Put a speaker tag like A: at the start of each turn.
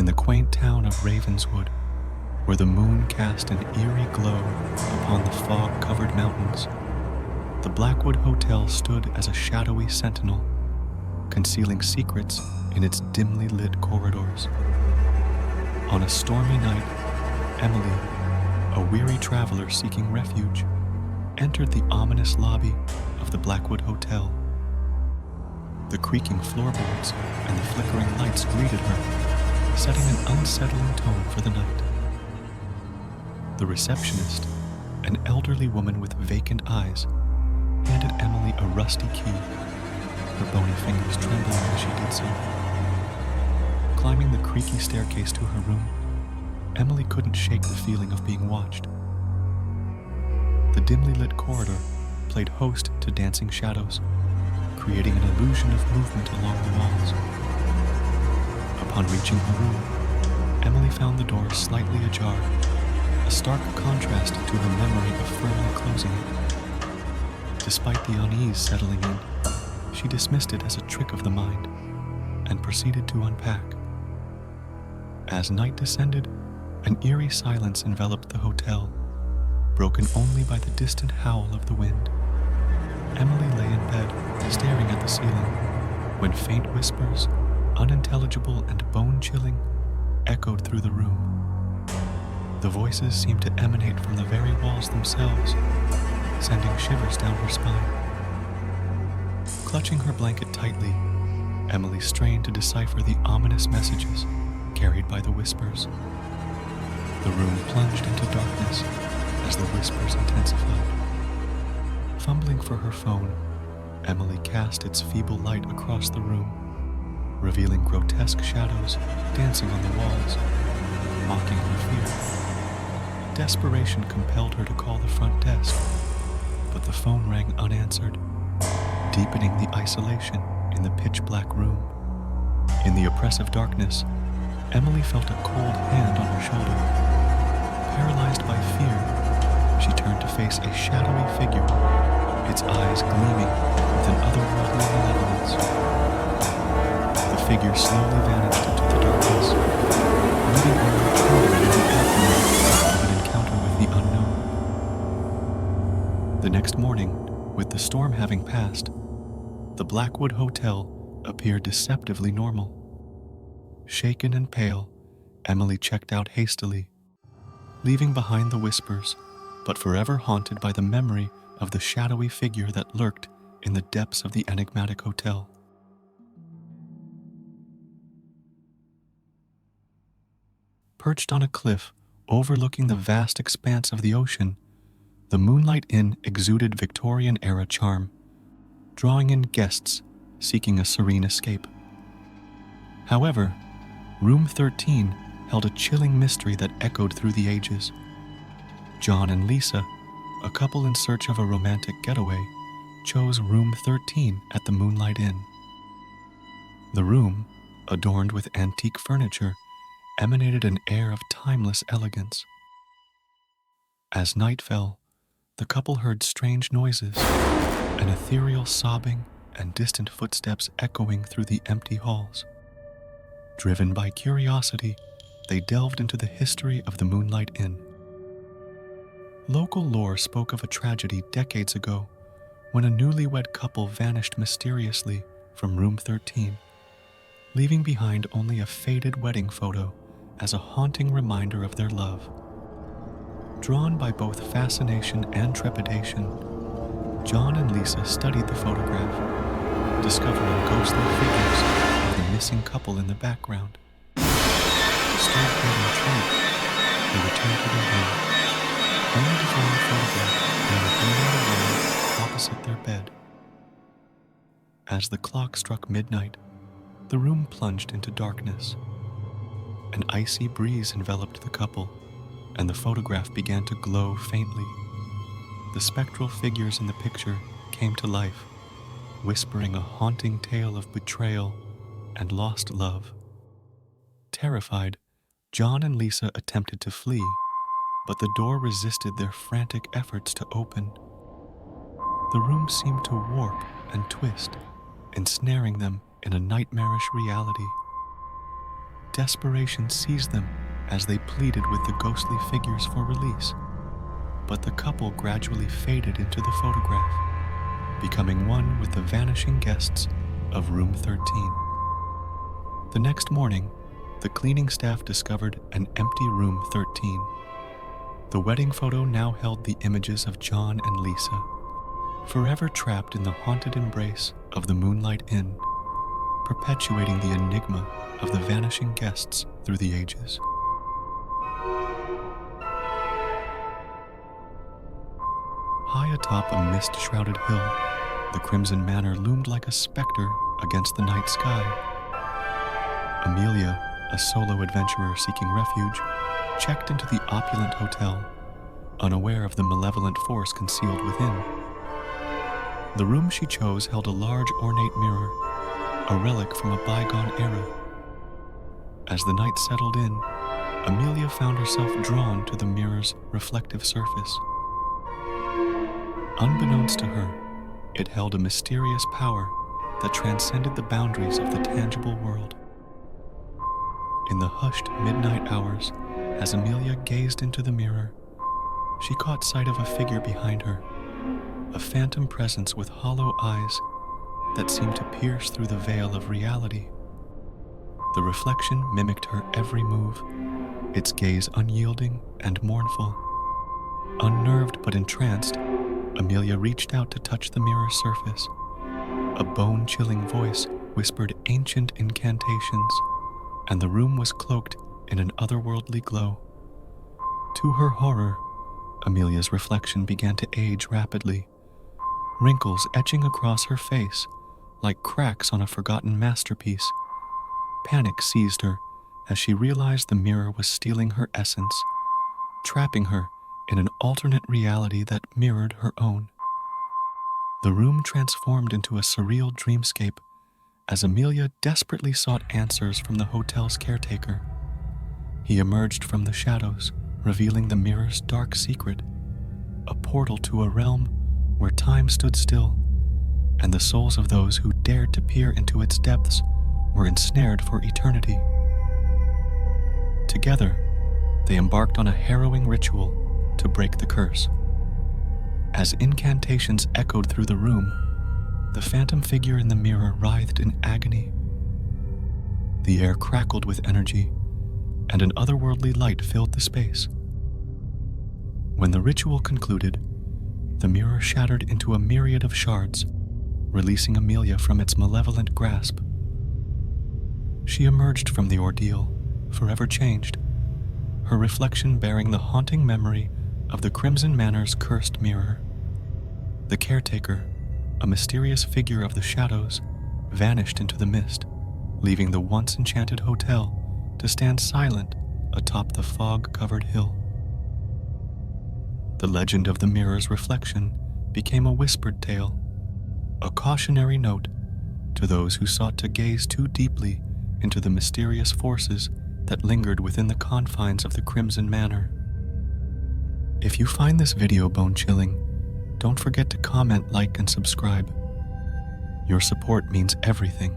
A: the quaint town of Ravenswood, where the moon cast an eerie glow upon the fog-covered mountains, the Blackwood Hotel stood as a shadowy sentinel, concealing secrets in its dimly lit corridors. On a stormy night, Emily, a weary traveler seeking refuge, entered the ominous lobby of the Blackwood Hotel. The creaking floorboards and the flickering lights greeted her, setting an unsettling tone for the night. The receptionist, an elderly woman with vacant eyes, handed Emily a rusty key, her bony fingers trembling as she did so. Climbing the creaky staircase to her room, Emily couldn't shake the feeling of being watched. The dimly lit corridor played host to dancing shadows, creating an illusion of movement along the walls. Upon reaching her room, Emily found the door slightly ajar, a stark contrast to her memory of firmly closing it. Despite the unease settling in, she dismissed it as a trick of the mind and proceeded to unpack. As night descended, an eerie silence enveloped the hotel, broken only by the distant howl of the wind. Emily lay in bed, staring at the ceiling, when faint whispers, unintelligible and bone-chilling, echoed through the room. The voices seemed to emanate from the very walls themselves, sending shivers down her spine. Clutching her blanket tightly, Emily strained to decipher the ominous messages carried by the whispers. The room plunged into darkness as the whispers intensified. Fumbling for her phone, Emily cast its feeble light across the room, revealing grotesque shadows dancing on the walls, mocking her fear. Desperation compelled her to call the front desk, but the phone rang unanswered, deepening the isolation in the pitch-black room. In the oppressive darkness, Emily felt a cold hand on her shoulder. Paralyzed by fear, she turned to face a shadowy figure, its eyes gleaming with an otherworldly malevolence. The figure slowly vanished into the darkness, leaving her trembling in the aftermath of an encounter with the unknown. The next morning, with the storm having passed, the Blackwood Hotel appeared deceptively normal. Shaken and pale, Emily checked out hastily, leaving behind the whispers, but forever haunted by the memory of the shadowy figure that lurked in the depths of the enigmatic hotel. Perched on a cliff overlooking the vast expanse of the ocean, the Moonlight Inn exuded Victorian-era charm, drawing in guests seeking a serene escape. However, Room 13 held a chilling mystery that echoed through the ages. John and Lisa, a couple in search of a romantic getaway, chose Room 13 at the Moonlight Inn. The room, adorned with antique furniture, emanated an air of timeless elegance. As night fell, the couple heard strange noises, an ethereal sobbing and distant footsteps echoing through the empty halls. Driven by curiosity, they delved into the history of the Moonlight Inn. Local lore spoke of a tragedy decades ago when a newlywed couple vanished mysteriously from Room 13, leaving behind only a faded wedding photo as a haunting reminder of their love. Drawn by both fascination and trepidation, John and Lisa studied the photograph, discovering ghostly figures of the missing couple in the background. Disturbed and intrigued, they returned to their room, only to find the photograph hanging on the wall opposite their bed. As the clock struck midnight, the room plunged into darkness. An icy breeze enveloped the couple, and the photograph began to glow faintly. The spectral figures in the picture came to life, whispering a haunting tale of betrayal and lost love. Terrified, John and Lisa attempted to flee, but the door resisted their frantic efforts to open. The room seemed to warp and twist, ensnaring them in a nightmarish reality. desperation seized them as they pleaded with the ghostly figures for release. But the couple gradually faded into the photograph, becoming one with the vanishing guests of room 13. The next morning, the cleaning staff discovered an empty room 13. The wedding photo now held the images of John and Lisa, forever trapped in the haunted embrace of the Moonlight Inn, perpetuating the enigma of the vanishing guests through the ages. High atop a mist-shrouded hill, the Crimson Manor loomed like a specter against the night sky. Amelia, a solo adventurer seeking refuge, checked into the opulent hotel, unaware of the malevolent force concealed within. The room she chose held a large ornate mirror, a relic from a bygone era. As the night settled in, Amelia found herself drawn to the mirror's reflective surface. Unbeknownst to her, it held a mysterious power that transcended the boundaries of the tangible world. In the hushed midnight hours, as Amelia gazed into the mirror, she caught sight of a figure behind her, a phantom presence with hollow eyes that seemed to pierce through the veil of reality. The reflection mimicked her every move, its gaze unyielding and mournful. Unnerved but entranced, Amelia reached out to touch the mirror's surface. A bone-chilling voice whispered ancient incantations, and the room was cloaked in an otherworldly glow. To her horror, Amelia's reflection began to age rapidly, wrinkles etching across her face like cracks on a forgotten masterpiece. Panic seized her as she realized the mirror was stealing her essence, trapping her in an alternate reality that mirrored her own. The room transformed into a surreal dreamscape as Amelia desperately sought answers from the hotel's caretaker. He emerged from the shadows, revealing the mirror's dark secret, a portal to a realm where time stood still, and the souls of those who dared to peer into its depths were ensnared for eternity. Together, they embarked on a harrowing ritual to break the curse. As incantations echoed through the room, the phantom figure in the mirror writhed in agony. The air crackled with energy, and an otherworldly light filled the space. When the ritual concluded, the mirror shattered into a myriad of shards, releasing Amelia from its malevolent grasp. She emerged from the ordeal, forever changed, her reflection bearing the haunting memory of the Crimson Manor's cursed mirror. The caretaker, a mysterious figure of the shadows, vanished into the mist, leaving the once enchanted hotel to stand silent atop the fog-covered hill. The legend of the mirror's reflection became a whispered tale, a cautionary note to those who sought to gaze too deeply into the mysterious forces that lingered within the confines of the Crimson Manor. If you find this video bone-chilling, don't forget to comment, like, and subscribe. Your support means everything.